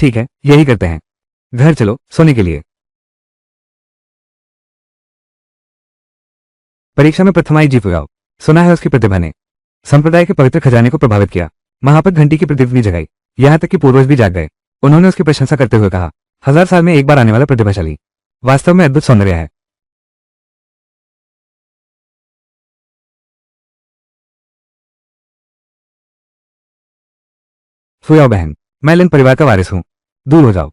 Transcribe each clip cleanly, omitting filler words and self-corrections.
ठीक है, यही करते हैं। घर चलो सोने के लिए। परीक्षा में प्रथम आई जी फुयाओ। सुना है उसकी प्रतिभा ने संप्रदाय के पवित्र खजाने को प्रभावित किया। महापत घंटी की प्रतिध्वनि जगाई, यहां तक कि पूर्वज भी जाग गए। उन्होंने उसकी प्रशंसा करते हुए कहा, 1000 साल में एक बार आने वाला प्रतिभाशाली, वास्तव में अद्भुत सौंदर्य है। फुयाओ बहन, मैं लिन परिवार का वारिस हूं, दूर हो जाओ।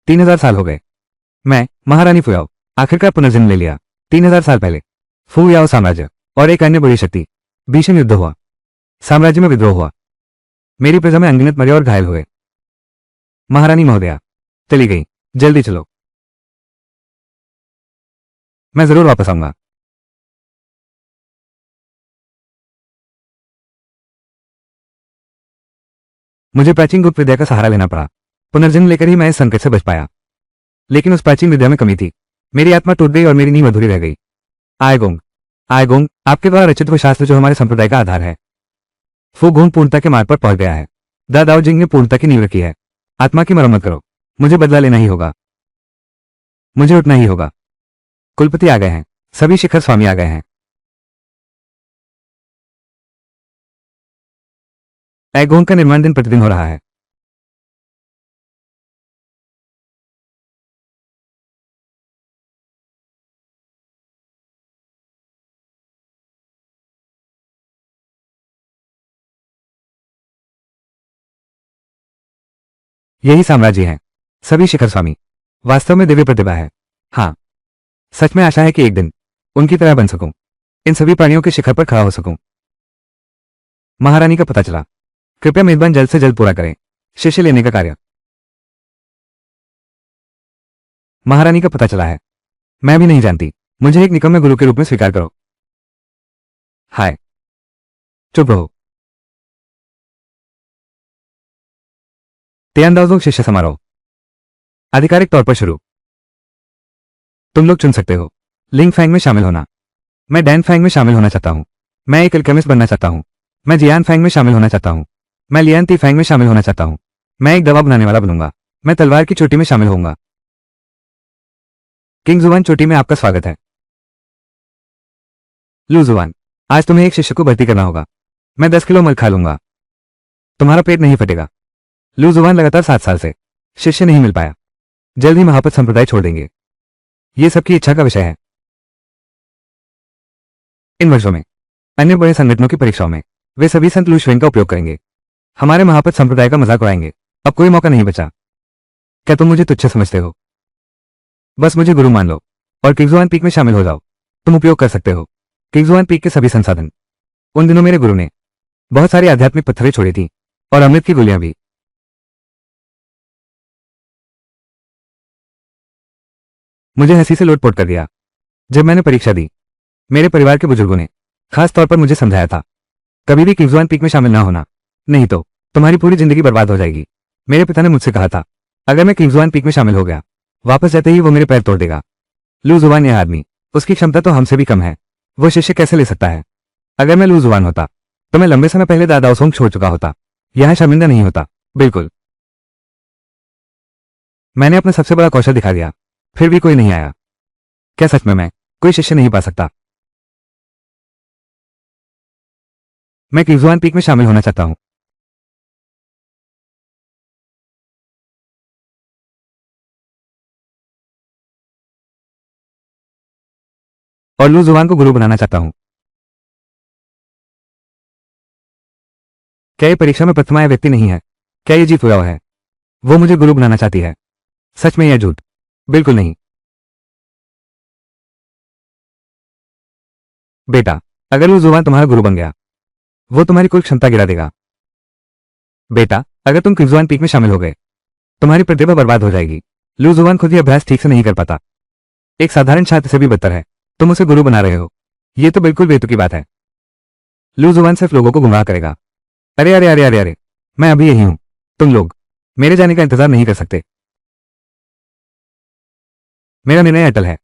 तीन हजार साल हो गए। मैं महारानी फुयाओ, आखिरकार पुनर्जन्म ले लिया। 3000 साल पहले फुयाओ साम्राज्य और एक अन्य बड़ी शक्ति भीषण युद्ध हुआ। साम्राज्य में विद्रोह हुआ। मेरी प्रजा में अनगिनत मरे और घायल हुए। महारानी महोदया चली गई। जल्दी चलो, मैं जरूर वापस आऊंगा। मुझे प्राचीन गुप्त विद्या का सहारा लेना पड़ा। पुनर्जन्म लेकर ही मैं इस संकट से बच पाया। लेकिन उस प्राचीन विद्या में कमी थी। मेरी आत्मा टूट गई और मेरी नींव अधूरी रह गई। आयगोंग, आयगोंग, आपके द्वारा रचित वो शास्त्र जो हमारे संप्रदाय का आधार है, फू गोंग पूर्णता के मार्ग पर पहुंच गया है। दादाओ जिंग ने पूर्णता की नींव रखी है। आत्मा की मरम्मत करो। मुझे बदला लेना ही होगा। मुझे उठना ही होगा। कुलपति आ गए हैं। सभी शिखर स्वामी आ गए हैं। ऐगोंग का निर्माण दिन प्रतिदिन हो रहा है। यही साम्राज्य है। सभी शिखर स्वामी, वास्तव में दिव्य प्रतिभा है। हाँ, सच में आशा है कि एक दिन उनकी तरह बन सकूं, इन सभी प्राणियों के शिखर पर खड़ा हो सकूं। महारानी का पता चला। कृपया मेजबान जल्द से जल्द पूरा करें शिष्य लेने का कार्य। महारानी का पता चला है। मैं भी नहीं जानती। मुझे एक निकम्मे गुरु के रूप में स्वीकार करो। हाय, चुप रहो। तियानदाओज़ोंग शिष्य समारोह आधिकारिक तौर पर शुरू। तुम लोग चुन सकते हो लिंग फैंग में शामिल होना। मैं डैन फैंग में शामिल होना चाहता हूं। मैं एक अल्केमिस्ट बनना चाहता हूं। मैं जियान फैंग में शामिल होना चाहता हूं। मैं लियान ती फैंग में शामिल होना चाहता हूं। मैं एक दवा बनाने वाला बनूंगा। मैं तलवार की चोटी में शामिल होऊंगा। किंग जुवान चोटी में आपका स्वागत है। लू जुवान, आज तुम्हें एक शिष्य को भर्ती करना होगा। मैं 10 किलो मल खा लूंगा। तुम्हारा पेट नहीं फटेगा। लू जुवान लगातार 7 साल से शिष्य नहीं मिल पाया। जल्द ही महापत संप्रदाय छोड़ देंगे। ये सबकी इच्छा का विषय है। इन वर्षों में अन्य बड़े संगठनों की परीक्षाओं में वे सभी संत लू श्वेंग का उपयोग करेंगे। हमारे महापत संप्रदाय का मजाक उड़ाएंगे। अब कोई मौका नहीं बचा। क्या तुम मुझे तुच्छ समझते हो? बस मुझे गुरु मान लो और किंगजुआन पीक में शामिल हो जाओ। तुम उपयोग कर सकते हो किंगजुआन पीक के सभी संसाधन। उन दिनों मेरे गुरु ने बहुत सारी आध्यात्मिक पत्थरें छोड़ी थी और अमृत की गोलियां भी। मुझे हंसी से लोटपोट कर दिया जब मैंने परीक्षा दी। मेरे परिवार के बुजुर्गों ने खास तौर पर मुझे समझाया था, कभी भी किंगजुआन पीक में शामिल ना होना, नहीं तो तुम्हारी पूरी जिंदगी बर्बाद हो जाएगी। मेरे पिता ने मुझसे कहा था, अगर मैं किंगजुआन पीक में शामिल हो गया, वापस जाते ही वो मेरे पैर तोड़ देगा। लू जुवान यह आदमी, उसकी क्षमता तो हमसे भी कम है। वो शिष्य कैसे ले सकता है? अगर मैं लू जुवान होता तो मैं लंबे समय पहले दादाओसोंग छोड़ चुका होता। यहां शर्मिंदा नहीं होता। बिल्कुल। मैंने अपना सबसे बड़ा कौशल दिखा दिया, फिर भी कोई नहीं आया। क्या सच में मैं कोई शिष्य नहीं पा सकता? मैं किंगजुआन पीक में शामिल होना चाहता हूं। और लू जुवान को गुरु बनाना चाहता हूं। क्या ये परीक्षा में प्रथम आया व्यक्ति नहीं है? क्या ये जी फुयाओ है? वो मुझे गुरु बनाना चाहती है। सच में यह झूठ? बिल्कुल नहीं। बेटा, अगर लू जुवान तुम्हारा गुरु बन गया, वो तुम्हारी कुल क्षमता गिरा देगा। बेटा, अगर तुम किंगजुआन पीक में शामिल हो गए, तुम्हारी प्रतिभा बर्बाद हो जाएगी। लू जुवान खुद ही अभ्यास ठीक से नहीं कर पाता। एक साधारण छात्र से भी बदतर है। तुम उसे गुरु बना रहे हो। ये तो बिल्कुल बेतुकी बात है। लू जुबान सिर्फ लोगों को गुमराह करेगा। अरे अरे अरे अरे अरे, मैं अभी यही हूं। तुम लोग मेरे जाने का इंतजार नहीं कर सकते। मेरा निर्णय अटल है।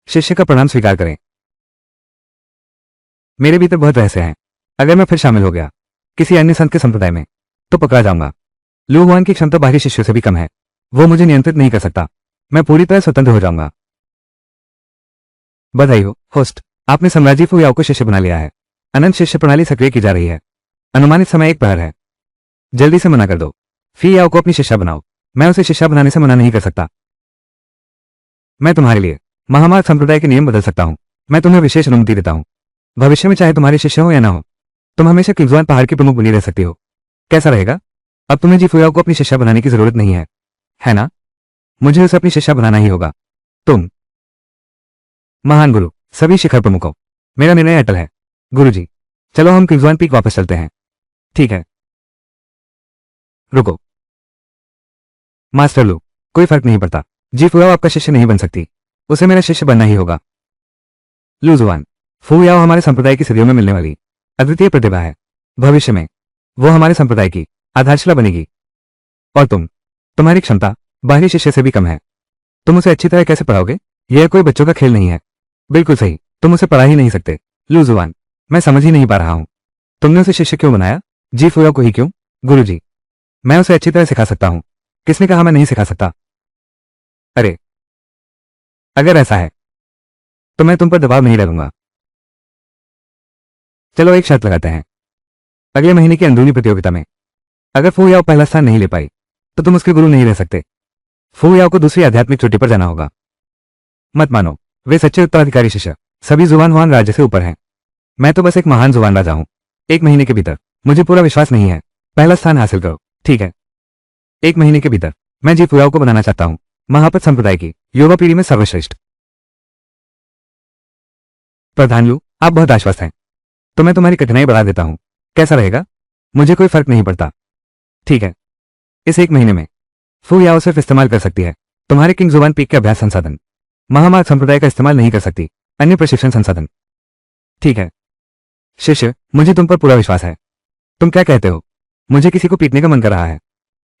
शिष्य का प्रणाम स्वीकार करें। मेरे भीतर बहुत रहस्य हैं। अगर मैं फिर शामिल हो गया किसी अन्य संत के संप्रदाय में तो पकड़ा जाऊंगा। लू हुआन की क्षमता बाहरी शिष्यों से भी कम है। वो मुझे नियंत्रित नहीं कर सकता। मैं पूरी तरह स्वतंत्र हो जाऊंगा। बधाई हो होस्ट, आपने साम्राज्य फुयाओ को शिष्य बना लिया है। अनंत शिष्य प्रणाली सक्रिय की जा रही है। अनुमानित समय 1 प्रहर है। जल्दी से मना कर दो। फी याओ को अपनी शिष्या बनाओ। मैं उसे शिष्या बनाने से मना नहीं कर सकता। मैं तुम्हारे लिए महामार्ग संप्रदाय के नियम बदल सकता हूं। मैं तुम्हें विशेष अनुमति देता हूं। भविष्य में चाहे तुम्हारे शिष्य हो या ना हो, तुम हमेशा किंगजुआन पहाड़ की प्रमुख बनी रह सकती हो। कैसा रहेगा? अब तुम्हें जी फुयाओ को अपनी शिष्या बनाने की जरूरत नहीं है ना? मुझे उसे अपनी शिष्या बनाना ही होगा। तुम महान गुरु, सभी शिखर प्रमुखों, मेरा निर्णय अटल है। गुरुजी, चलो हम किंगजुआन पीक वापस चलते हैं। ठीक है। रुको मास्टर लू, कोई फर्क नहीं पड़ता। जी फुयाओ आपका शिष्य नहीं बन सकती। उसे मेरा शिष्य बनना ही होगा। लू जुआन, फू याओ हमारे संप्रदाय की सदियों में मिलने वाली अद्वितीय प्रतिभा है। भविष्य में वो हमारे संप्रदाय की आधारशिला बनेगी। और तुम्हारी क्षमता बाहरी शिष्य से भी कम है। तुम उसे अच्छी तरह कैसे पढ़ाओगे? यह कोई बच्चों का खेल नहीं है। बिल्कुल सही, तुम उसे पढ़ा ही नहीं सकते। लू जुआन, मैं समझ ही नहीं पा रहा हूं। तुमने उसे शिष्य क्यों बनाया? जी फुयाओ को ही क्यों? गुरुजी, मैं उसे अच्छी तरह सिखा सकता हूं। किसने कहा मैं नहीं सिखा सकता? अरे, अगर ऐसा है तो मैं तुम पर दबाव नहीं डालूंगा। चलो एक शर्त लगाते हैं। अगले महीने की अंदरूनी प्रतियोगिता में अगर फू याओ पहला स्थान नहीं ले पाई तो तुम उसके गुरु नहीं रह सकते। फू याओ को दूसरी आध्यात्मिक चोटी पर जाना होगा। मत मानो, वे सच्चे उत्तराधिकारी शिष्य सभी जुबान हुआन राज्य से ऊपर हैं। मैं तो बस एक महान जुबान राजा हूं। 1 महीने के भीतर मुझे पूरा विश्वास नहीं है। पहला स्थान हासिल करो। ठीक है, 1 महीने के भीतर मैं जी फुयाओ को बनाना चाहता हूं महापत संप्रदाय की युवा पीढ़ी में सर्वश्रेष्ठ। प्रधान लू, आप बहुत आश्वस्त हैं, तो मैं तुम्हारी कठिनाई बढ़ा देता हूं। कैसा रहेगा? मुझे कोई फर्क नहीं पड़ता। ठीक है, इस 1 महीने में फू याओ सिर्फ इस्तेमाल कर सकती है तुम्हारे किंग जुबान पीक के अभ्यास संसाधन। महामार्ग संप्रदाय का इस्तेमाल नहीं कर सकती अन्य प्रशिक्षण संसाधन। ठीक है शिष्य, मुझे तुम पर पूरा विश्वास है। तुम क्या कहते हो? मुझे किसी को पीटने का मन कर रहा है।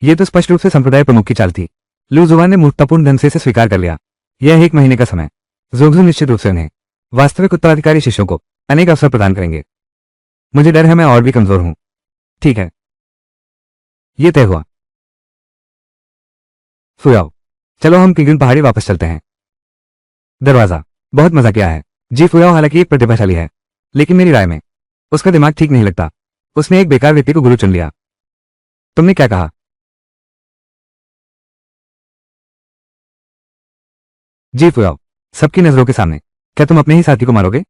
यह तो स्पष्ट रूप से संप्रदाय प्रमुख की चाल थी। लू जुबान ने मूर्खतापूर्ण ढंग से इसे स्वीकार कर लिया। यह 1 महीने का समय जोगजू निश्चित रूप से उन्हें वास्तविक उत्तराधिकारी शिष्यों को अनेक अवसर प्रदान करेंगे। मुझे डर है मैं और भी कमजोर हूं। ठीक है, यह तय हुआ। फुयाओ, चलो हम किंगन पहाड़ी वापस चलते हैं। दरवाजा, बहुत मजा किया है। जी फुयाओ हालांकि एक प्रतिभाशाली है, लेकिन मेरी राय में उसका दिमाग ठीक नहीं लगता। उसने एक बेकार व्यक्ति को गुरु चुन लिया। तुमने क्या कहा? जी फुयाओ, सबकी नजरों के सामने क्या तुम अपने ही साथी को मारोगे?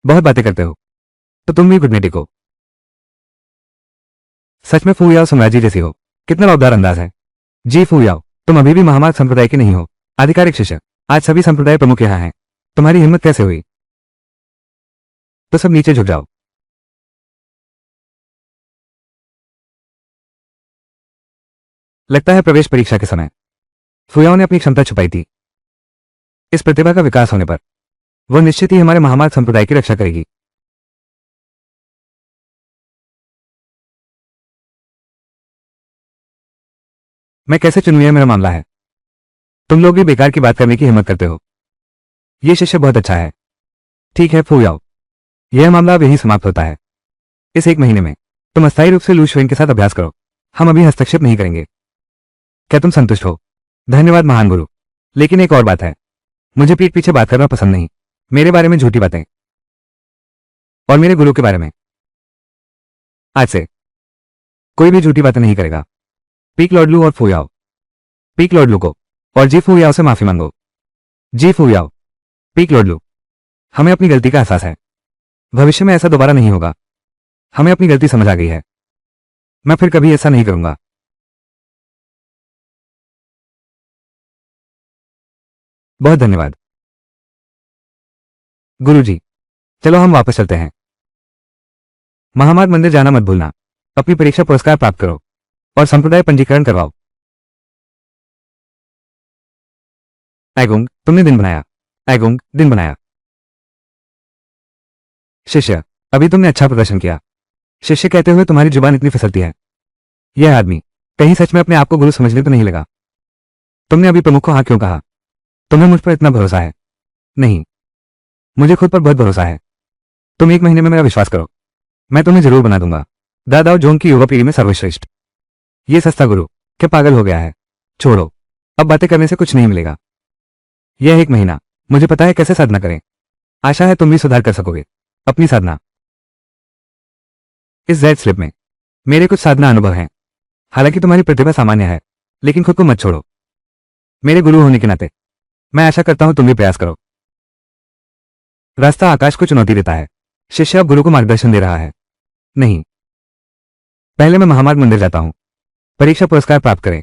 बहुत बातें करते हो। तो तुम भी घुटने टेको। सच में फू याओ साम्राज्य जैसी हो। कितना रौबदार अंदाज है। जी फू याओ, तुम अभी भी महामार्ग संप्रदाय के नहीं हो आधिकारिक शिष्य। आज सभी संप्रदाय प्रमुख यहाँ हैं। तुम्हारी हिम्मत कैसे हुई? तो सब नीचे झुक जाओ। लगता है प्रवेश परीक्षा के समय फुयाओ ने अपनी क्षमता छुपाई थी। इस प्रतिभा का विकास होने पर वह निश्चित ही हमारे महामार्ग संप्रदाय की रक्षा करेगी। मैं कैसे चुनूं यह मेरा मामला है। तुम लोग भी बेकार की बात करने की हिम्मत करते हो। यह शिष्य बहुत अच्छा है। ठीक है फू याओ, यह मामला अब यहीं समाप्त होता है। इस 1 महीने में तुम अस्थायी रूप से लू शुएन के साथ अभ्यास करो। हम अभी हस्तक्षेप नहीं करेंगे। क्या तुम संतुष्ट हो? धन्यवाद महान गुरु। लेकिन एक और बात है, मुझे पीठ पीछे बात करना पसंद नहीं। मेरे बारे में झूठी बातें और मेरे गुरु के बारे में। आज से कोई भी झूठी बातें नहीं करेगा। पीक लॉर्ड लू और फू याओ, पीक लॉर्ड लू को और जी फू याओ से माफी मांगो। जी फू याओ, पीक लॉर्ड लू, हमें अपनी गलती का एहसास है। भविष्य में ऐसा दोबारा नहीं होगा। हमें अपनी गलती समझ आ गई है। मैं फिर कभी ऐसा नहीं करूंगा। बहुत धन्यवाद गुरुजी। चलो हम वापस चलते हैं। महामार्ग मंदिर जाना मत भूलना। अपनी परीक्षा पुरस्कार प्राप्त करो और संप्रदाय पंजीकरण करवाओ। एगोंग, तुमने दिन बनाया। एगोंग, दिन बनाया। शिष्य, अभी तुमने अच्छा प्रदर्शन किया। शिष्य कहते हुए तुम्हारी जुबान इतनी फिसलती है। यह आदमी कहीं सच में अपने आप को गुरु समझने तो नहीं लगा? तुमने अभी प्रमुख को हाँ क्यों कहा? तुम्हें मुझ पर इतना भरोसा है? नहीं, मुझे खुद पर बहुत भरोसा है। तुम 1 महीने में मेरा विश्वास करो, मैं तुम्हें जरूर बना दूंगा दादाओ जोंग की युवा पीढ़ी में सर्वश्रेष्ठ। ये सस्ता गुरु क्या पागल हो गया है? छोड़ो, अब बातें करने से कुछ नहीं मिलेगा। यह 1 महीना मुझे पता है कैसे साधना करें। आशा है तुम भी सुधार कर सकोगे अपनी साधना। इस जेड स्लिप में मेरे कुछ साधना अनुभव हैं। हालांकि तुम्हारी प्रतिभा सामान्य है, लेकिन खुद को मत छोड़ो। मेरे गुरु होने के नाते मैं आशा करता हूं तुम भी प्रयास करो। रास्ता आकाश को चुनौती देता है, शिष्य अब गुरु को मार्गदर्शन दे रहा है। नहीं, पहले मैं महामार्ग मंदिर जाता हूं। परीक्षा पुरस्कार प्राप्त करें,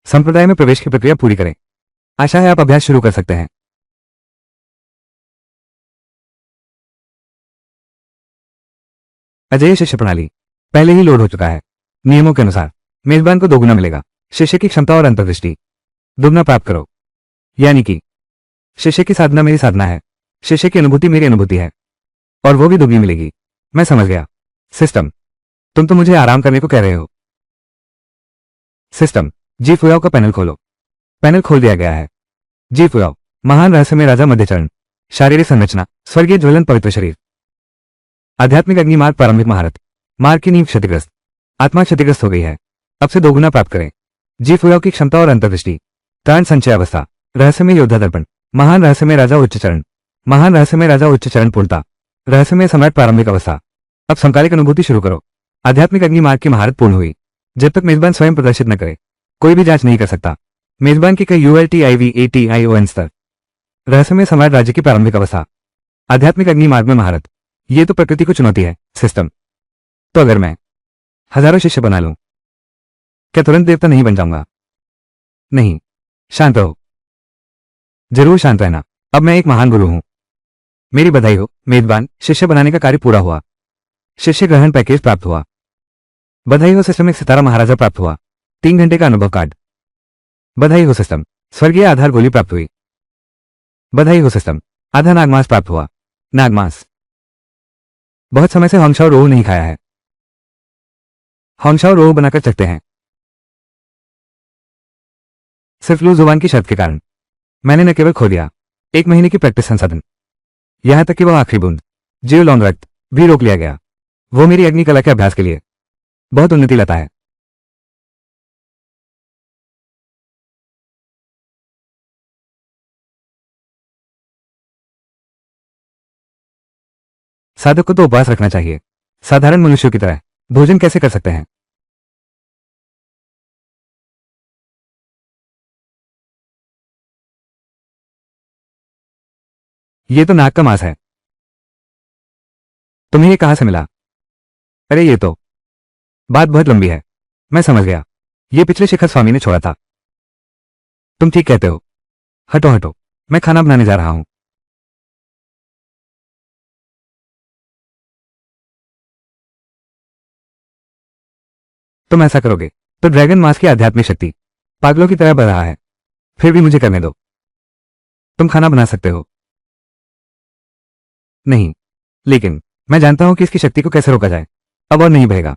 संप्रदाय में प्रवेश की प्रक्रिया पूरी करें। आशा है आप अभ्यास शुरू कर सकते हैं। अजय शिष्य प्रणाली पहले ही लोड हो चुका है। नियमों के अनुसार मेजबान को दोगुना मिलेगा। शिष्य की क्षमता और अंतर्दृष्टि दुगना प्राप्त करो। यानी कि शिष्य की साधना मेरी साधना है, शिष्य की अनुभूति मेरी अनुभूति है, और वो भी दुगनी मिलेगी। मैं समझ गया। सिस्टम, तुम तो मुझे आराम करने को कह रहे हो। सिस्टम, जी फुयाओ का पैनल खोलो। पैनल खोल दिया गया है। जी फुयाओ, महान रहस्य में राजा मध्यचरण। शारीरिक संरचना, स्वर्गीय ज्वलन पवित्र शरीर। आध्यात्मिक अग्निमार्ग प्रारंभिक महारत। मार्ग की नींव क्षतिग्रस्त, आत्मा क्षतिग्रस्त हो गई है। अब से दोगुना प्राप्त करें। जी फुयाओ की क्षमता और अंतर्दृष्टि। तारण संचय अवस्था, रहस्य में योद्धा दर्पण, महान रहस्य में राजा उच्च चरण, महान रहस्य में राजा उच्च चरण पूर्णता, रहस्य में सम्राट प्रारंभिक अवस्था। अब समकालिक अनुभूति शुरू करो। आध्यात्मिक अग्निमार्ग की महारत पूर्ण हुई। जब तक मेजबान स्वयं प्रदर्शित न करे कोई भी जांच नहीं कर सकता। मेजबान की कई ULTIVATION स्तर। रहस्य में सम्राट राज्य की प्रारंभिक अवस्था। आध्यात्मिक अग्निमार्ग में महारत। ये तो प्रकृति को चुनौती है। सिस्टम, तो अगर मैं हजारों शिष्य बना लूं, क्या तुरंत देवता नहीं बन जाऊंगा? नहीं, शांत रहो, जरूर शांत रहना। अब मैं एक महान गुरु हूं। मेरी बधाई हो मेजबान, शिष्य बनाने का कार्य पूरा हुआ। शिष्य ग्रहण पैकेज प्राप्त हुआ। बधाई हो सिस्टम, एक सितारा महाराजा प्राप्त हुआ। 3 घंटे का अनुभव कार्ड। बधाई हो सिस्टम, स्वर्गीय आधार गोली प्राप्त हुई। बधाई हो सिस्टम, आधा नागमांस प्राप्त हुआ। नागमांस, बहुत समय से हॉन्गशाओ रोहू नहीं खाया है। हॉन्गशाओ रोहू बनाकर चखते हैं। सिर्फ लू जुबान की शर्त के कारण मैंने न केवल खो दिया 1 महीने की प्रैक्टिस संसाधन, यहां तक कि वह आखिरी बूंद जीव लौंग रक्त भी रोक लिया गया। वो मेरी अग्नि कला के अभ्यास के लिए बहुत उन्नति लाता है। साधक को तो उपवास रखना चाहिए, साधारण मनुष्यों की तरह भोजन कैसे कर सकते हैं? ये तो नाग का मांस है। तुम्हें ये कहां से मिला? अरे ये तो बात बहुत लंबी है। मैं समझ गया, ये पिछले शिखर स्वामी ने छोड़ा था। तुम ठीक कहते हो। हटो हटो, मैं खाना बनाने जा रहा हूं। तुम ऐसा करोगे तो ड्रैगन मांस की आध्यात्मिक शक्ति पागलों की तरह बढ़ रहा है। फिर भी मुझे करने दो। तुम खाना बना सकते हो। नहीं, लेकिन मैं जानता हूं कि इसकी शक्ति को कैसे रोका जाए। अब और नहीं बहेगा।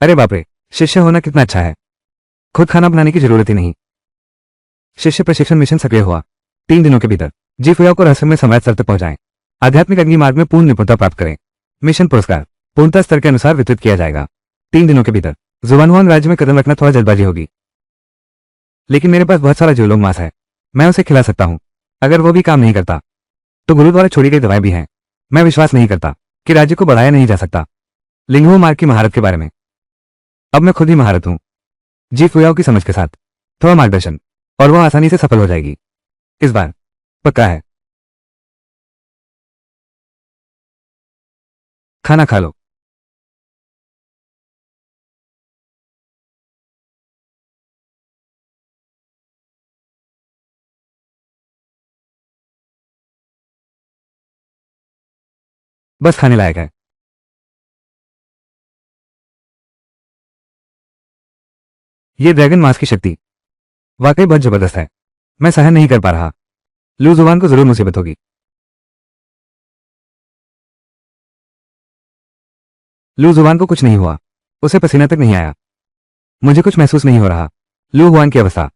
अरे बाप रे, शिष्य होना कितना अच्छा है। खुद खाना बनाने की जरूरत ही नहीं। शिष्य प्रशिक्षण मिशन सक्रिय हुआ। 3 दिनों के भीतर जी फुयाओ को रहस्य में सम्राट स्तर तक पहुंचाएं। आध्यात्मिक अग्नि मार्ग में पूर्ण निपुणता प्राप्त करें। मिशन पुरस्कार पूर्णता स्तर के अनुसार वितरित किया जाएगा। 3 दिनों के भीतर जुबानहुआन राज्य में कदम रखना थोड़ा जल्दबाजी होगी, लेकिन मेरे पास बहुत सारा ज्यूलोंग मांस है। मैं उसे खिला सकता हूं। अगर वो भी काम नहीं करता तो गुरु द्वारा छोड़ी गई दवाएं भी हैं। मैं विश्वास नहीं करता कि राज्य को बढ़ाया नहीं जा सकता। लिंगहो मार्ग की महारत के बारे में अब मैं खुद ही महारत हूं। जी फुयाओ की समझ के साथ थोड़ा मार्गदर्शन और वो आसानी से सफल हो जाएगी। इस बार पक्का है। खाना खा लो। बस खाने लायक है। ये ड्रैगन मास की शक्ति वाकई बहुत जबरदस्त है। मैं सहन नहीं कर पा रहा। लू जुवान को जरूर मुसीबत होगी। लू जुवान को कुछ नहीं हुआ। उसे पसीना तक नहीं आया। मुझे कुछ महसूस नहीं हो रहा। लू हुआन की अवस्था।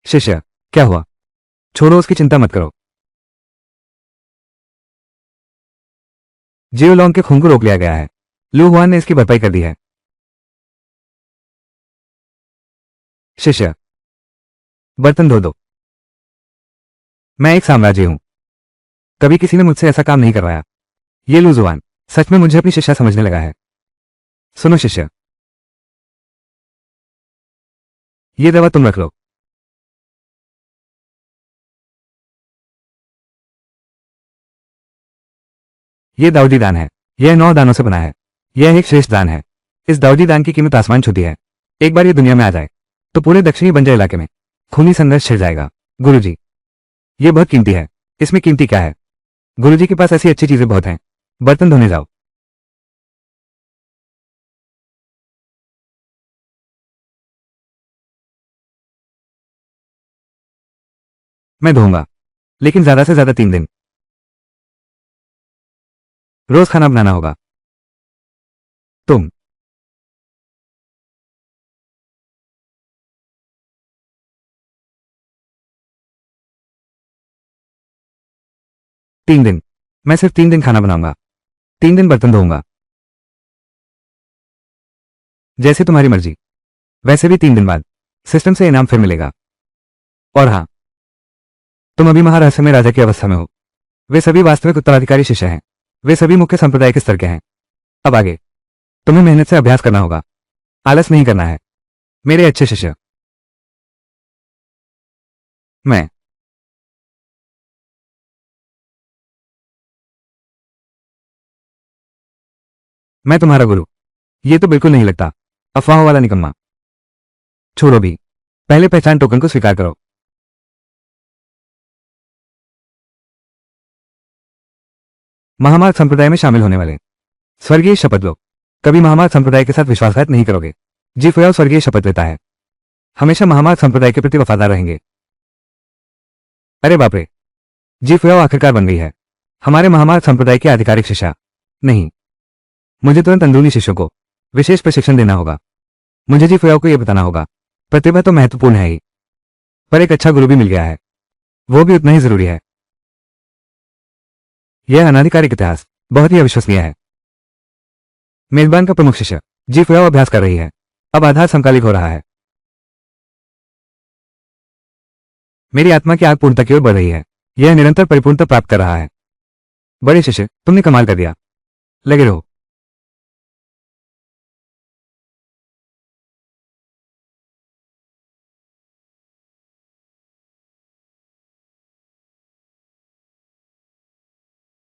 शिष्य, क्या हुआ? छोड़ो, उसकी चिंता मत करो। जियोलोंग के खून को रोक लिया गया है। लू हुआन ने इसकी भरपाई कर दी है। शिष्य, बर्तन धो दो। मैं एक साम्राज्य हूं। कभी किसी ने मुझसे ऐसा काम नहीं करवाया। ये लू जुआन सच में मुझे अपनी शिष्या समझने लगा है। सुनो शिष्य, ये दवा तुम रख लो। ये दाऊदी दान है। यह 9 दानों से बना है। यह एक श्रेष्ठ दान है। इस दाऊदी दान की कीमत आसमान छूती है। एक बार ये दुनिया में आ जाए तो पूरे दक्षिणी बंजर इलाके में खूनी संघर्ष छिड़ जाएगा। गुरुजी, ये बहुत कीमती है। इसमें कीमती क्या है? गुरुजी के पास ऐसी अच्छी चीजें बहुत हैं। बर्तन धोने जाओ। मैं धोऊंगा, लेकिन ज्यादा से ज्यादा 3 दिन। रोज खाना बनाना होगा। तुम 3 दिन। मैं सिर्फ 3 दिन खाना बनाऊंगा। 3 दिन बर्तन धोऊंगा। जैसे तुम्हारी मर्जी। वैसे भी 3 दिन बाद सिस्टम से इनाम फिर मिलेगा। और हाँ, तुम अभी महारहस्यमय राजा की अवस्था में हो। वे सभी वास्तविक उत्तराधिकारी शिष्य हैं। वे सभी मुख्य संप्रदाय के स्तर के हैं। अब आगे तुम्हें मेहनत से अभ्यास करना होगा। आलस नहीं करना है, मेरे अच्छे शिष्य। मैं मैं तुम्हारा गुरु। ये तो बिल्कुल नहीं लगता। अफवाहों वाला निकम्मा। छोड़ो भी। पहले पहचान टोकन को स्वीकार करो। महामार्ग संप्रदाय में शामिल होने वाले स्वर्गीय शपथ लो। कभी महामार्ग संप्रदाय के साथ विश्वासघात नहीं करोगे। जी फुयाओ स्वर्गीय शपथ लेता है। हमेशा महामार्ग संप्रदाय के प्रति वफादार रहेंगे। अरे बाप रे, जी फुयाओ आखिरकार बन गई है हमारे महामार्ग संप्रदाय की आधिकारिक शिष्या। नहीं, मुझे तुरंत अंदरूनी शिष्यों को विशेष प्रशिक्षण देना होगा। मुझे जी फुयाओ को यह बताना होगा। प्रतिभा तो महत्वपूर्ण है ही, पर एक अच्छा गुरु भी मिल गया है। वो भी उतना ही जरूरी है। यह अनाधिकारिक इतिहास बहुत ही अविश्वसनीय है। मेजबान का प्रमुख शिष्य जी फुयाओ अभ्यास कर रही है। अब आधार समकालिक हो रहा है। मेरी आत्मा की आग पूर्णता की ओर बढ़ रही है। यह निरंतर परिपूर्णता प्राप्त कर रहा है। बड़े शिष्य, तुमने कमाल कर दिया। लगे रहो।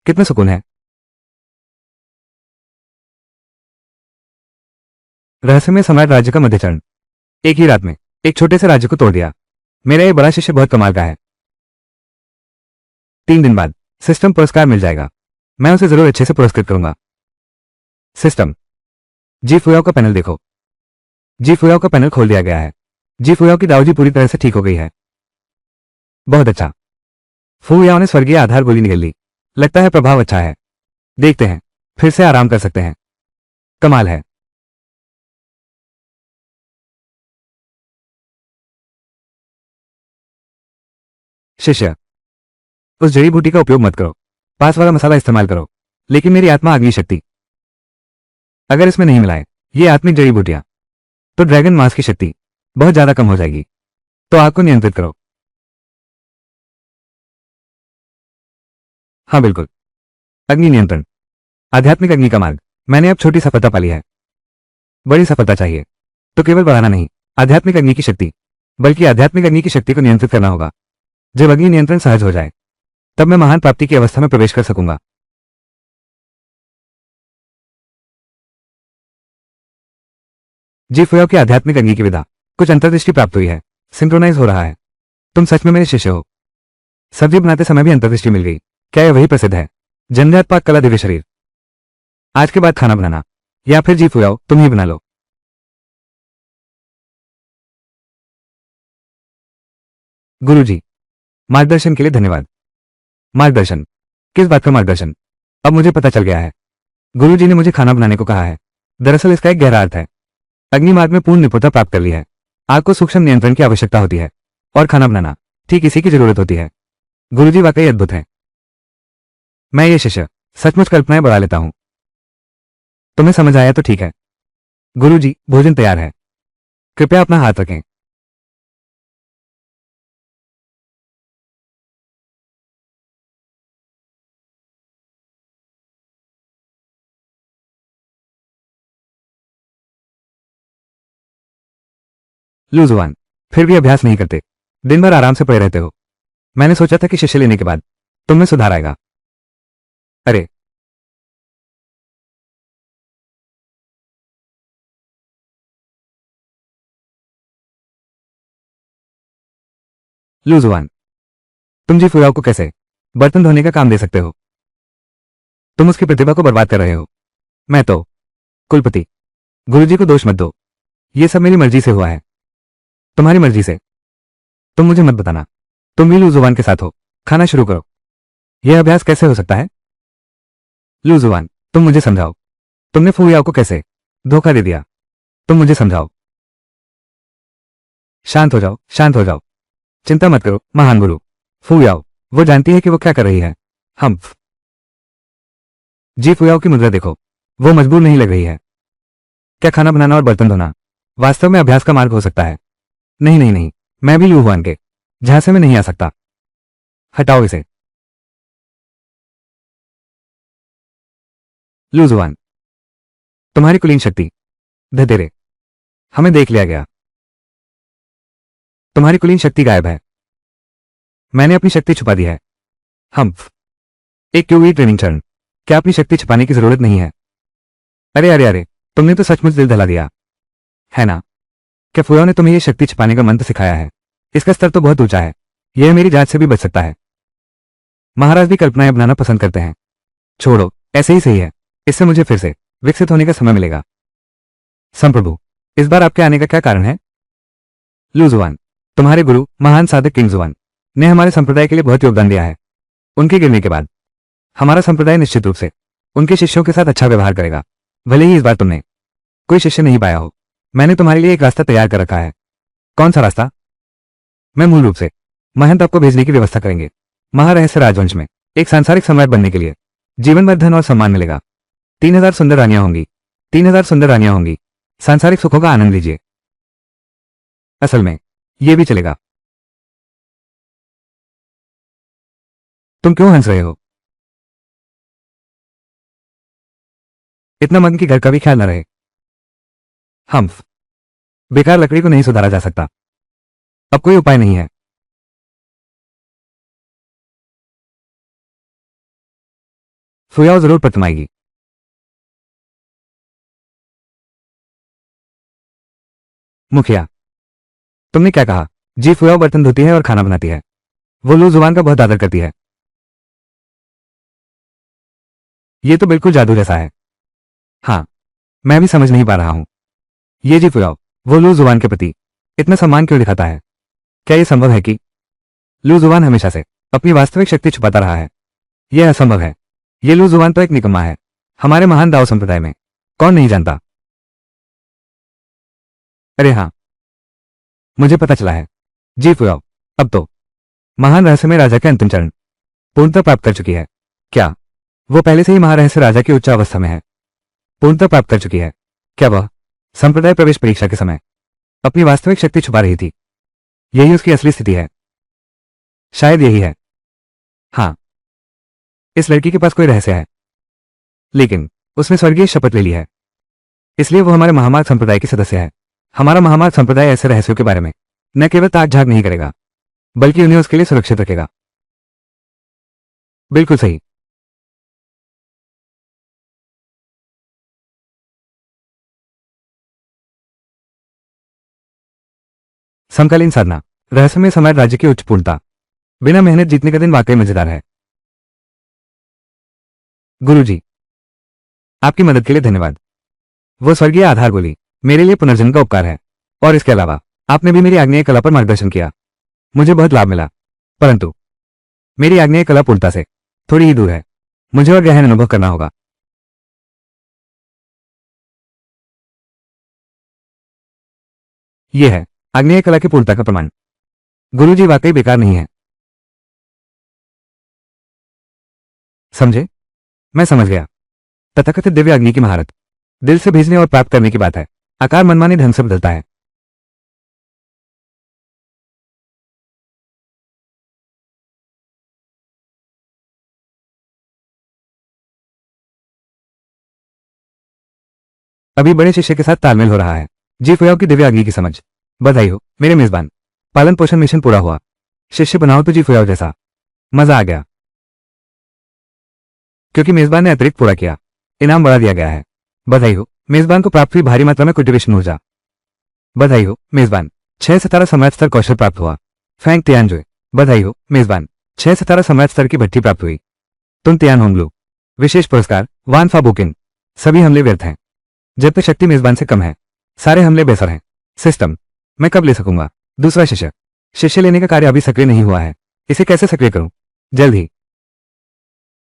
कितना सुकून है। रहस्यमय सम्राट राज्य का मध्यचरण। एक ही रात में एक छोटे से राज्य को तोड़ दिया। मेरा ये बड़ा शिष्य बहुत कमाल का है। 3 दिन बाद सिस्टम पुरस्कार मिल जाएगा। मैं उसे जरूर अच्छे से पुरस्कृत करूंगा। सिस्टम, जी फुयाओ का पैनल देखो। जी फुयाओ का पैनल खोल दिया गया है। जी फुयाओ की दाऊजी पूरी तरह से ठीक हो गई है। बहुत अच्छा। फुयाओ ने स्वर्गीय आधार गोली निकल ली। लगता है प्रभाव अच्छा है। देखते हैं, फिर से आराम कर सकते हैं। कमाल है। शिष्य, उस जड़ी बूटी का उपयोग मत करो। पास वाला मसाला इस्तेमाल करो। लेकिन मेरी आत्मा अग्नि शक्ति अगर इसमें नहीं मिलाए ये आत्मिक जड़ी बूटियां, तो ड्रैगन मास की शक्ति बहुत ज्यादा कम हो जाएगी। तो आग को नियंत्रित करो। हाँ बिल्कुल, अग्नि नियंत्रण, आध्यात्मिक अग्नि का मार्ग। मैंने अब छोटी सफलता पाली है। बड़ी सफलता चाहिए तो केवल बढ़ाना नहीं, आध्यात्मिक अग्नि की शक्ति, बल्कि आध्यात्मिक अग्नि की शक्ति को नियंत्रित करना होगा। जब अग्नि नियंत्रण सहज हो जाए तब मैं महान प्राप्ति की अवस्था में प्रवेश कर सकूंगा। जी फुयाओ की आध्यात्मिक अग्नि की विधा कुछ अंतर्दृष्टि प्राप्त हुई है। सिंक्रोनाइज हो रहा है। तुम सच में मेरे शिष्य हो। सब्जी बनाते समय भी अंतर्दृष्टि मिल गई। क्या यह वही प्रसिद्ध है? जन्नत पाक कला दिव्य शरीर। आज के बाद खाना बनाना, या फिर जी फुयाओ तुम ही बना लो। गुरुजी, मार्गदर्शन के लिए धन्यवाद। मार्गदर्शन? किस बात का मार्गदर्शन? अब मुझे पता चल गया है। गुरुजी ने मुझे खाना बनाने को कहा है। दरअसल इसका एक गहरा अर्थ है। अग्निमार्ग में पूर्ण निपुणता प्राप्त कर ली है। आग को सूक्ष्म नियंत्रण की आवश्यकता होती है और खाना बनाना ठीक इसी की जरूरत होती है। गुरुजी वाकई अद्भुत हैं। मैं ये शिष्य सचमुच कल्पनाएं बढ़ा लेता हूं। तुम्हें समझ आया तो ठीक है। गुरुजी, भोजन तैयार है। कृपया अपना हाथ रखें। लू जुबान, फिर भी अभ्यास नहीं करते। दिन भर आराम से पड़े रहते हो। मैंने सोचा था कि शिष्य लेने के बाद तुम में सुधार आएगा। अरे, लू जुबान, तुम जी फुयाओ को कैसे बर्तन धोने का काम दे सकते हो? तुम उसकी प्रतिभा को बर्बाद कर रहे हो। मैं तो कुलपति। गुरुजी को दोष मत दो। ये सब मेरी मर्जी से हुआ है। तुम्हारी मर्जी से? तुम मुझे मत बताना। तुम भी लू जुबान के साथ हो। खाना शुरू करो। यह अभ्यास कैसे हो सकता है? लू जुबान, तुम मुझे समझाओ। तुमने फुयाओ को कैसे धोखा दे दिया? तुम मुझे समझाओ। शांत हो जाओ, शांत हो जाओ। चिंता मत करो महान गुरु। फुयाओ, वो जानती है कि वो क्या कर रही है। हम जी फुयाओ की मुद्रा देखो। वो मजबूर नहीं लग रही है। क्या खाना बनाना और बर्तन धोना वास्तव में अभ्यास का मार्ग हो सकता है? नहीं नहीं नहीं, मैं भी लू हुआन के झांसे में नहीं आ सकता। हटाओ इसे। लू जुबान, तुम्हारी कुलीन शक्ति धतेरे, हमें देख लिया गया। तुम्हारी कुलीन शक्ति गायब है। मैंने अपनी शक्ति छुपा दी है। हम एक क्यूई ट्रेनिंग चरण। क्या अपनी शक्ति छुपाने की जरूरत नहीं है? अरे अरे अरे, तुमने तो सचमुच दिल दहला दिया है ना? क्या फुयाओ ने तुम्हें यह शक्ति छिपाने का मंत्र सिखाया है? इसका स्तर तो बहुत ऊंचा है। यह मेरी जांच से भी बच सकता है। महाराज भी कल्पनाएं बनाना पसंद करते हैं। छोड़ो, ऐसे ही सही है। इससे मुझे फिर से विकसित होने का समय मिलेगा। संप्रभु, इस बार आपके आने का क्या कारण है? लू जुबान, तुम्हारे गुरु महान साधक किंग जुबान ने हमारे संप्रदाय के लिए बहुत योगदान दिया है। उनके गिरने के बाद हमारा संप्रदाय निश्चित रूप से उनके शिष्यों के साथ अच्छा व्यवहार करेगा। भले ही इस बार तुमने कोई शिष्य नहीं पाया हो, मैंने तुम्हारे लिए एक रास्ता तैयार कर रखा है। कौन सा रास्ता? मैं मूल रूप से महंत आपको भेजने की व्यवस्था करेंगे। महारहस्य राजवंश में एक सांसारिक सम्राट बनने के लिए जीवन भर धन और सम्मान मिलेगा। 3000 सुंदर रानियां होंगी। 3000 सुंदर रानियां होंगी। सांसारिक सुखों का आनंद लीजिए। असल में यह भी चलेगा। तुम क्यों हंस रहे हो? इतना मन की घर का भी ख्याल न रहे। हम्फ, बेकार लकड़ी को नहीं सुधारा जा सकता। अब कोई उपाय नहीं है। फुयाओ जरूर पतमाएगी। मुखिया, तुमने क्या कहा? जी फुयाओ बर्तन धोती है और खाना बनाती है। वो लू जुबान का बहुत आदर करती है। ये तो बिल्कुल जादू जैसा है। हाँ, मैं भी समझ नहीं पा रहा हूं। ये जी फुयाओ वो लू जुबान के प्रति इतना सम्मान क्यों दिखाता है? क्या यह संभव है कि लू जुबान हमेशा से अपनी वास्तविक शक्ति छुपाता रहा है? यह असंभव है। ये लू जुबान तो एक निकम्मा है। हमारे महान दाओ संप्रदाय में कौन नहीं जानता? अरे हाँ, मुझे पता चला है। जी फुयाओ अब तो महान रहस्यमय राजा के अंतिम चरण पूर्णता प्राप्त कर चुकी है। क्या वो पहले से ही महारहस्य राजा की उच्च अवस्था में है? पूर्णता प्राप्त कर चुकी है। क्या वह संप्रदाय प्रवेश परीक्षा के समय अपनी वास्तविक शक्ति छुपा रही थी? यही उसकी असली स्थिति है। शायद यही है। हाँ, इस लड़की के पास कोई रहस्य है, लेकिन उसने स्वर्गीय शपथ ले ली है। इसलिए वो हमारे महामार्ग संप्रदाय की सदस्य है। हमारा महामार्ग संप्रदाय ऐसे रहस्यों के बारे में न केवल ताक झाक नहीं करेगा, बल्कि उन्हें उसके लिए सुरक्षित रखेगा। बिल्कुल सही। समकालीन साधना, रहस्यमय सम्राट राज्य की उच्च पूर्णता, बिना मेहनत जीतने का दिन वाकई मजेदार है। गुरुजी, आपकी मदद के लिए धन्यवाद। वो स्वर्गीय आधार बोली मेरे लिए पुनर्जन्म का उपकार है, और इसके अलावा आपने भी मेरी आग्नेय कला पर मार्गदर्शन किया। मुझे बहुत लाभ मिला, परंतु मेरी आग्नेय कला पूर्णता से थोड़ी ही दूर है। मुझे और गहन अनुभव करना होगा। यह है आग्नेय कला की पूर्णता का प्रमाण। गुरुजी वाकई बेकार नहीं है। समझे? मैं समझ गया। तथाकथित दिव्य अग्नि की महारत दिल से भेजने और प्राप्त करने की बात है। आकार मनमाने ढंग से बदलता है। अभी बड़े शिष्य के साथ तालमेल हो रहा है। जी फुयाओ की दिव्य अग्नि की समझ। बधाई हो मेरे मेजबान। पालन पोषण मिशन पूरा हुआ। शिष्य बनाओ तो जी फुयाओ जैसा। मजा आ गया, क्योंकि मेजबान ने अतिरिक्त पूरा किया। इनाम बढ़ा दिया गया है। बधाई हो मेजबान को प्राप्त हुई भारी मात्रा में कुटिवेशन ऊर्जा। बधाई हो मेजबान। 6 सितारा सम्राट स्तर कौशल प्राप्त हुआ। फैंग तियानजोय। बधाई हो मेजबान। 6 सितारा सम्राट स्तर की भट्टी प्राप्त हुई। तुम तियान होंगलू। विशेष पुरस्कार वान फा बुकिन। सभी हमले व्यर्थ हैं जब तक शक्ति मेजबान से कम है। सारे हमले बेसर हैं। सिस्टम मैं कब ले सकूंगा? दूसरा शिष्य। शिष्य लेने का कार्य अभी सक्रिय नहीं हुआ है। इसे कैसे सक्रिय करूं? जल्द ही।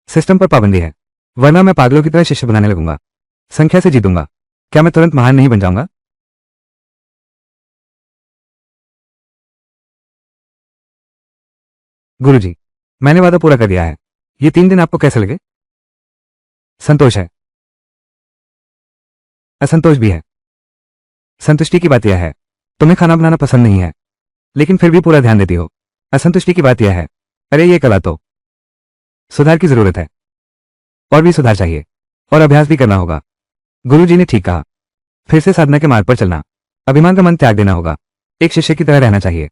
सिस्टम पर पाबंदी है, वरना मैं पागलों की तरह शिष्य बनाने लगूंगा। संख्या से जीतूंगा। क्या मैं तुरंत महान नहीं बन जाऊंगा? गुरुजी, मैंने वादा पूरा कर दिया है। ये 3 दिन आपको कैसे लगे? संतोष है, असंतोष भी है। संतुष्टि की बात यह है, तुम्हें खाना बनाना पसंद नहीं है, लेकिन फिर भी पूरा ध्यान देती हो। असंतुष्टि की बात यह है, अरे ये कला तो सुधार की जरूरत है। और भी सुधार चाहिए, और अभ्यास भी करना होगा। गुरुजी ने ठीक कहा। फिर से साधना के मार्ग पर चलना, अभिमान का मन त्याग देना होगा। एक शिष्य की तरह रहना चाहिए।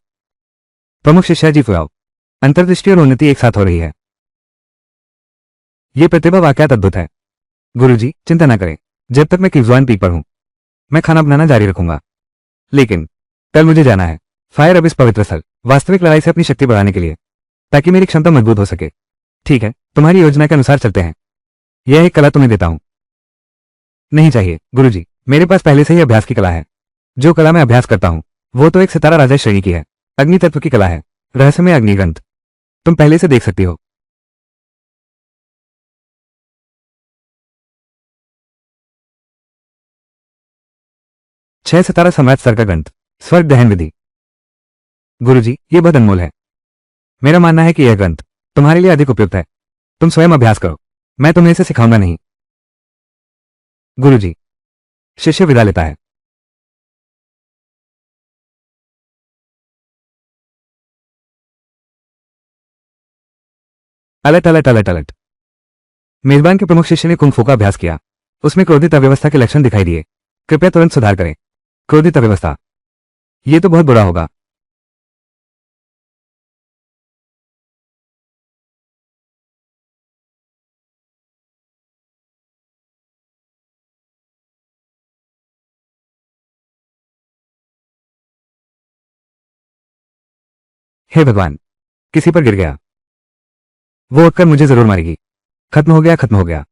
प्रमुख शिष्य जी फुयाओ। अंतर्दृष्टि और उन्नति एक साथ हो रही है। ये प्रतिभा वाकयात अद्भुत है। गुरुजी चिंता न करें, जब तक मैं किवजुआन पीक पर हूं मैं खाना बनाना जारी रखूंगा। लेकिन कल मुझे जाना है फायर अब इस पवित्र स्थल, वास्तविक लड़ाई से अपनी शक्ति बढ़ाने के लिए, ताकि मेरी क्षमता मजबूत हो सके। ठीक है, तुम्हारी योजना के अनुसार चलते हैं। यह एक कला तुम्हें देता हूं। नहीं चाहिए गुरुजी, मेरे पास पहले से ही अभ्यास की कला है। जो कला मैं अभ्यास करता हूं वो तो एक सितारा राजा श्रेणी की है। अग्नि तत्व की कला है, रहस्यमय अग्निग्रंथ। तुम पहले से देख सकती हो। 6 सितारा सम्राट स्तर का ग्रंथ, स्वर्ग दहन विधि। गुरुजी ये बहुत अनमोल है। मेरा मानना है कि यह ग्रंथ तुम्हारे लिए अधिक उपयुक्त है। तुम स्वयं अभ्यास करो, मैं तुम्हें इसे सिखाऊंगा नहीं। गुरुजी। शिष्य विदा लेता है। A lot a lot a lot a lot. मेजबान के प्रमुख शिष्य ने कुंग फू का अभ्यास किया। उसमें क्रोधित अव्यवस्था के लक्षण दिखाई दिए। कृपया तुरंत सुधार करें। क्रोधित अव्यवस्था, ये तो बहुत बुरा होगा। हे भगवान, किसी पर गिर गया। वो उठकर मुझे जरूर मारेगी। खत्म हो गया, खत्म हो गया।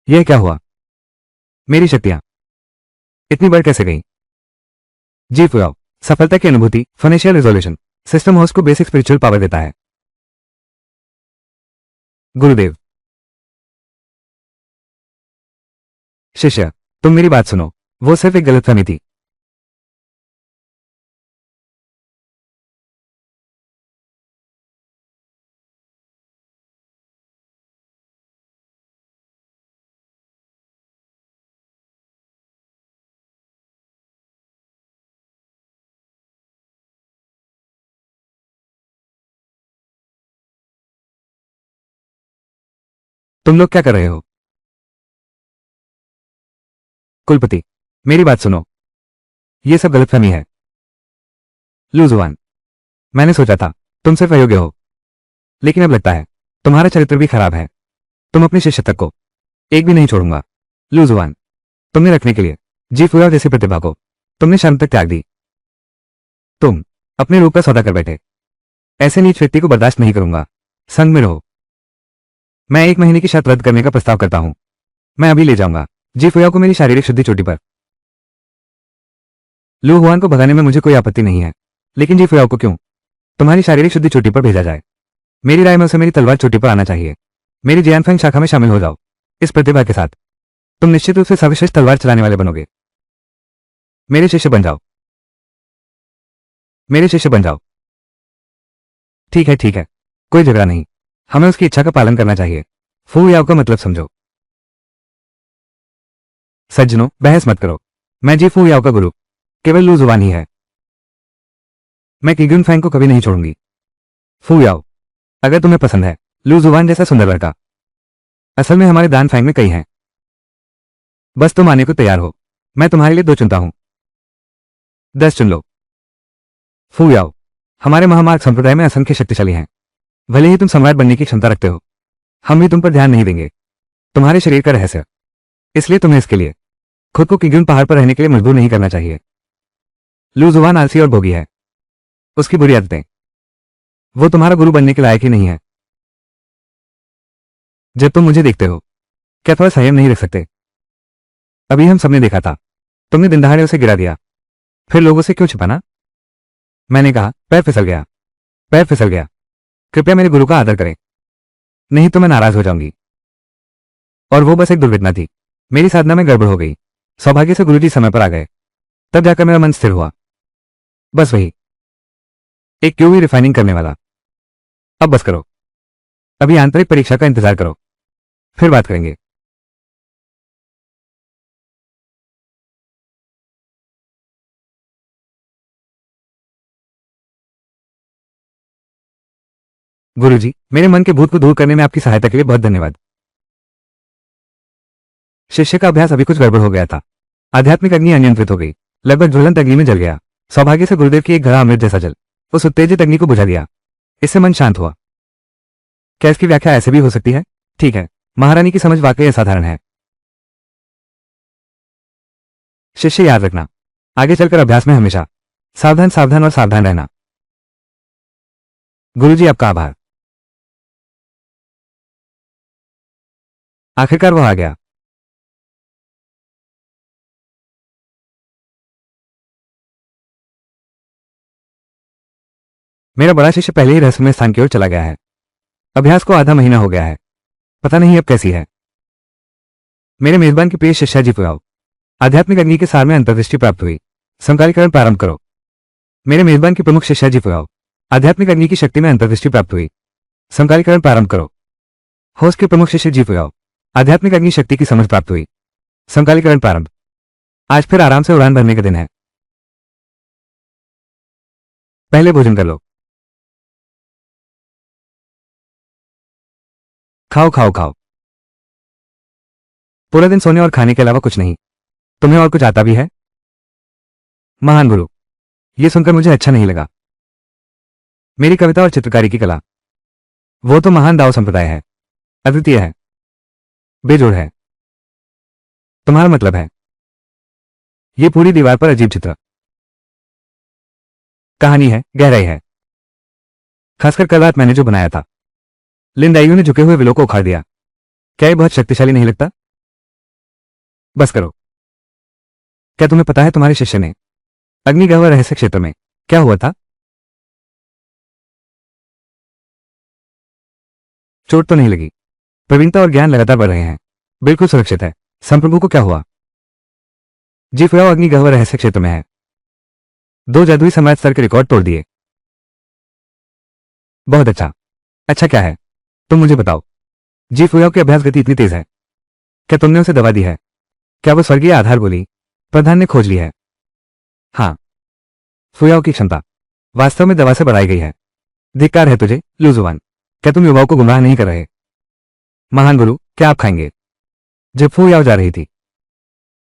यह क्या हुआ? मेरी शक्तियां इतनी बढ़ कैसे गई? जी फुयाओ। सफलता की अनुभूति, फाइनेंशियल रिजोल्यूशन, सिस्टम होस्ट को बेसिक स्पिरिचुअल पावर देता है। गुरुदेव। शिष्य, तुम मेरी बात सुनो। वो सिर्फ एक गलतफहमी थी। तुम लोग क्या कर रहे हो? कुलपति, मेरी बात सुनो। ये सब गलतफहमी है। लूजुआन, मैंने सोचा था तुम सिर्फ अयोग्य हो, लेकिन अब लगता है तुम्हारा चरित्र भी खराब है। तुम अपने शिष्य तक को एक भी नहीं छोड़ूंगा। लूजुआन, तुमने रखने के लिए जी फुयाओ जैसी प्रतिभा को तुमने शाम तक त्याग दी। तुम अपने रूप का सौदा कर बैठे। ऐसे नीच व्यक्ति को बर्दाश्त नहीं करूंगा। संग में रहो। मैं 1 महीने की शर्त रद्द करने का प्रस्ताव करता हूं। मैं अभी ले जाऊंगा जी फुयाओ को मेरी शारीरिक शुद्धि चोटी पर। लू हुआन को भगाने में मुझे कोई आपत्ति नहीं है, लेकिन जी फुयाओ को क्यों तुम्हारी शारीरिक शुद्धि चोटी पर भेजा जाए? मेरी राय में उसे मेरी तलवार चोटी पर आना चाहिए। मेरी जियानफेंग शाखा में शामिल हो जाओ। इस प्रतिभा के साथ तुम निश्चित रूप से सर्वश्रेष्ठ तलवार चलाने वाले बनोगे। मेरे शिष्य बन जाओ, मेरे शिष्य बन जाओ। ठीक है, कोई झगड़ा नहीं। हमें उसकी इच्छा का पालन करना चाहिए। फू याओ का मतलब समझो। सज्जनों, बहस मत करो। मैं जी फू याओ का गुरु केवल लू जुबान ही है। मैं किगुन फैंग को कभी नहीं छोड़ूंगी। फू याओ, अगर तुम्हें पसंद है लू जुबान जैसा सुंदर लड़का, असल में हमारे दान फैंग में कई हैं। बस तुम आने को तैयार हो। मैं तुम्हारे लिए 2 चुनता हूं। 10 चुन लो। फू याओ, हमारे महामार्ग संप्रदाय में असंख्य शक्तिशाली हैं। भले ही तुम सम्राट बनने की क्षमता रखते हो, हम भी तुम पर ध्यान नहीं देंगे। तुम्हारे शरीर का रहस्य, इसलिए तुम्हें इसके लिए खुद को किग्युन पहाड़ पर रहने के लिए मजबूर नहीं करना चाहिए। लू जुबान आलसी और भोगी है। उसकी बुरी आदतें, वो तुम्हारा गुरु बनने के लायक ही नहीं है। जब तुम मुझे देखते हो, क्या थोड़ा संयम नहीं रख सकते? अभी हम सबने देखा था, तुमने दिन दहाड़े उसे गिरा दिया, फिर लोगों से क्यों छिपाना? मैंने कहा, पैर फिसल गया, पैर फिसल गया। कृपया मेरे गुरु का आदर करें, नहीं तो मैं नाराज हो जाऊंगी। और वो बस एक दुर्घटना थी। मेरी साधना में गड़बड़ हो गई। सौभाग्य से गुरुजी समय पर आ गए, तब जाकर मेरा मन स्थिर हुआ। बस वही, एक क्यूवी रिफाइनिंग करने वाला। अब बस करो, अभी आंतरिक परीक्षा का इंतजार करो, फिर बात करेंगे। गुरुजी, मेरे मन के भूत को दूर करने में आपकी सहायता के लिए बहुत धन्यवाद। शिष्य का अभ्यास अभी कुछ गड़बड़ हो गया था। आध्यात्मिक अग्नि अनियंत्रित हो गई, लगभग ज्वलंत अग्नि में जल गया। सौभाग्य से गुरुदेव की एक घड़ा अमृत जैसा जल उस उत्तेजित अग्नि को बुझा दिया। इससे मन शांत हुआ। क्या इसकी व्याख्या ऐसे भी हो सकती है? ठीक है, महारानी की समझ वाकई असाधारण है। शिष्य याद रखना, आगे चलकर अभ्यास में हमेशा सावधान सावधान और सावधान रहना। गुरुजी, आपका आभार। आखिरकार वो आ गया। मेरा बड़ा शिष्य पहले ही रहस्यमय स्थान की ओर चला गया है। अभ्यास को आधा महीना हो गया है, पता नहीं अब कैसी है। मेरे मेजबान की प्रिय शिष्या जी पुआओ, आध्यात्मिक अग्नि के सार में अंतर्दृष्टि प्राप्त हुई। संकालीकरण प्रारंभ करो। मेरे मेजबान की प्रमुख शिष्या जी पुआओ, आध्यात्मिक अग्नि की शक्ति में अंतर्दृष्टि प्राप्त हुई। संकालीकरण प्रारंभ करो। होस्ट के प्रमुख शिष्य जी पुआओ, आध्यात्मिक अग्नि शक्ति की समझ प्राप्त हुई। संकालीकरण प्रारंभ। आज फिर आराम से उड़ान भरने का दिन है। पहले भोजन कर लो। खाओ खाओ खाओ। पूरा दिन सोने और खाने के अलावा कुछ नहीं। तुम्हें और कुछ आता भी है? महान गुरु, यह सुनकर मुझे अच्छा नहीं लगा। मेरी कविता और चित्रकारी की कला, वो तो महान दाओ संप्रदाय है, अद्वितीय है, बेजोड़ है। तुम्हारा मतलब है ये पूरी दीवार पर अजीब चित्र, कहानी है, गहराई है। खासकर कल रात मैंने जो बनाया था। लिंदाइयू ने झुके हुए विलो को उखाड़ दिया। क्या ये बहुत शक्तिशाली नहीं लगता? बस करो। क्या तुम्हें पता है तुम्हारे शिष्य ने अग्निगह्वर रहस्य क्षेत्र में क्या हुआ था? चोट तो नहीं लगी। प्रवीणता और ज्ञान लगातार बढ़ रहे हैं। बिल्कुल सुरक्षित है। संप्रभु को क्या हुआ? जी फुयाओ अग्निगह्वर रहस्य क्षेत्र में है। 2 जादुई सम्राट स्तर के रिकॉर्ड तोड़ दिए। बहुत अच्छा। अच्छा क्या है? तुम मुझे बताओ। जी फुयाओ की अभ्यास गति इतनी तेज है। क्या तुमने उसे दवा दी है? क्या वो स्वर्गीय आधार बोली प्रधान ने खोज ली है? हाँ, फुयाओ की क्षमता वास्तव में दवा से बढ़ाई गई है। धिक्कार है तुझे, लूजुवान। क्या तुम युवाओं को गुमराह नहीं कर रहे? महान गुरु, क्या आप खाएंगे? जब फुयाओ जा रही थी,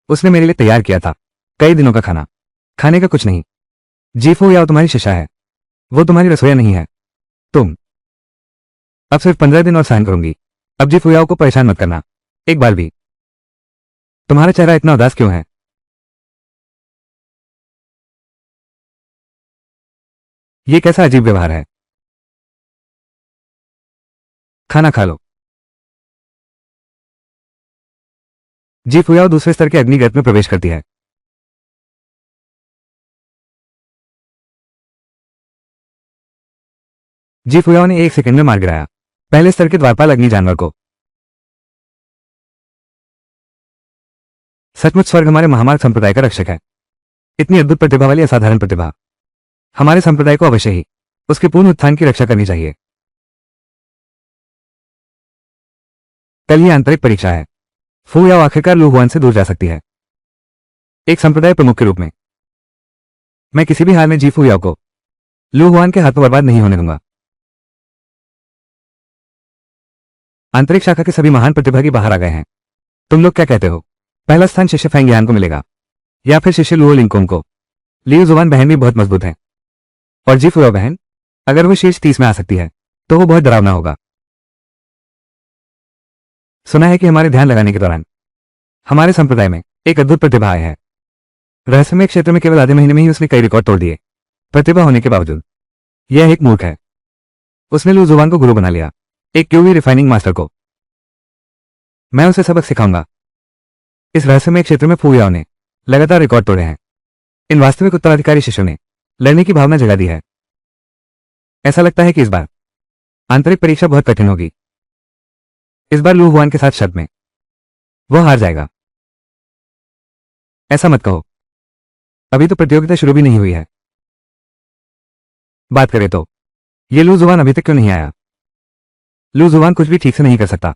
उसने मेरे लिए तैयार किया था कई दिनों का खाना। खाने का कुछ नहीं। जी फुयाओ तुम्हारी शिष्या है, वो तुम्हारी रसोईया नहीं है। तुम अब सिर्फ 15 दिन और सहन करूंगी। अब जी फुयाओ को परेशान मत करना एक बार भी। तुम्हारा चेहरा इतना उदास क्यों है? ये कैसा अजीब व्यवहार है? खाना खा लो। जी फुयाओ दूसरे स्तर के अग्निगर्त में प्रवेश करती है। जी फुयाओ ने 1 सेकंड में मार गिराया पहले स्तर के द्वारपाल अग्नि जानवर को। सचमुच स्वर्ग हमारे महामार्ग संप्रदाय का रक्षक है। इतनी अद्भुत प्रतिभा वाली असाधारण प्रतिभा हमारे संप्रदाय को अवश्य ही उसके पूर्ण उत्थान की रक्षा करनी चाहिए। कल ही आंतरिक परीक्षा है। फुयाओ आखिरकार लू हुआन से दूर जा सकती है। एक संप्रदाय प्रमुख के रूप में मैं किसी भी हाल में जी फुयाओ को लू हुआन के हाथों बर्बाद नहीं होने दूंगा। आंतरिक शाखा के सभी महान प्रतिभागी बाहर आ गए हैं। तुम लोग क्या कहते हो, पहला स्थान शिष्य फेंग यान को मिलेगा या फिर शिष्य लुओ लिंगकोंग को? लियू जुबान बहन भी बहुत मजबूत है और जी फुयाओ बहन अगर वो शीर्ष 30 में आ सकती है तो वो बहुत डरावना होगा। सुना है कि हमारे ध्यान लगाने के दौरान हमारे संप्रदाय में एक अद्भुत प्रतिभा आई है। रहस्यमय क्षेत्र में केवल आधे महीने में ही उसने कई रिकॉर्ड तोड़ दिए। प्रतिभा होने के बावजूद यह एक मूर्ख है। उसने लू जुबान को गुरु बना लिया, एक क्यूवी रिफाइनिंग मास्टर को। मैं उसे सबक सिखाऊंगा। इस रहस्यमय क्षेत्र में फुयाओ ने लगातार रिकॉर्ड तोड़े हैं। इन वास्तविक उत्तराधिकारी शिष्यों ने लड़ने की भावना जगा दी है। ऐसा लगता है कि इस बार आंतरिक परीक्षा बहुत कठिन होगी। इस बार लू हुआन के साथ शर्त में वो हार जाएगा। ऐसा मत कहो, अभी तो प्रतियोगिता शुरू भी नहीं हुई है। बात करें तो ये लू जुबान अभी तक क्यों नहीं आया? लू जुबान कुछ भी ठीक से नहीं कर सकता।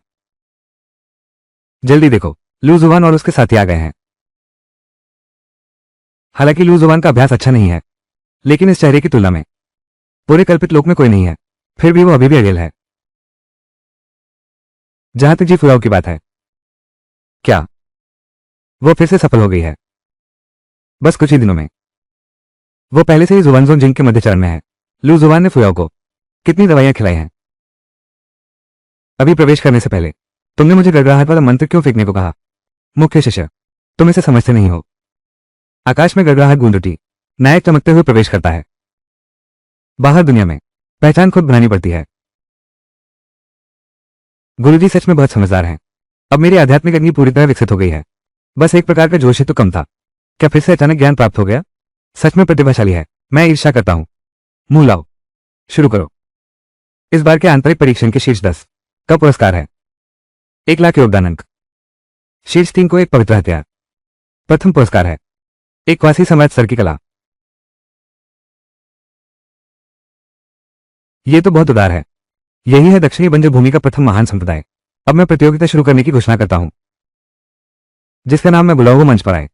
जल्दी देखो, लू जुबान और उसके साथी आ गए हैं। हालांकि लू जुबान का अभ्यास अच्छा नहीं है, लेकिन इस चेहरे की तुलना में पूरे कल्पित लोक में कोई नहीं है। फिर भी वो अभी भी अकेला है। जहां तक जी फुयाओ की बात है, क्या वो फिर से सफल हो गई है? बस कुछ ही दिनों में वो पहले से ही जुबानजोंग जिंग के मध्य चरण में है। लू जुबान ने फुयाओ को कितनी दवाइयां खिलाई हैं। अभी प्रवेश करने से पहले तुमने मुझे गड़गड़ाहट वाला मंत्र क्यों फेंकने को कहा? मुख्य शिष्य, तुम इसे समझते नहीं हो। आकाश में गड़गड़ाहट गूंज उठी। नायक चमकते हुए प्रवेश करता है। बाहर दुनिया में पहचान खुद बनानी पड़ती है। गुरुजी सच में बहुत समझदार हैं। अब मेरी आध्यात्मिक अग्नि पूरी तरह विकसित हो गई है। बस एक प्रकार का जोश ही तो कम था। क्या फिर से अचानक ज्ञान प्राप्त हो गया? सच में प्रतिभाशाली है। मैं ईर्ष्या करता हूं। मुंह लाओ, शुरू करो। इस बार के आंतरिक परीक्षण के शीर्ष 10 का पुरस्कार है 1,00,000 योगदान अंक। शीर्ष 3 को एक पवित्र हथियार। प्रथम पुरस्कार है एक वासी सम्राट स्तर की कला। यह तो बहुत उदार है। यही है दक्षिणी बंजर भूमि का प्रथम महान संप्रदाय। अब मैं प्रतियोगिता शुरू करने की घोषणा करता हूं। जिसका नाम मैं बुलाऊं वो मंच पर आए।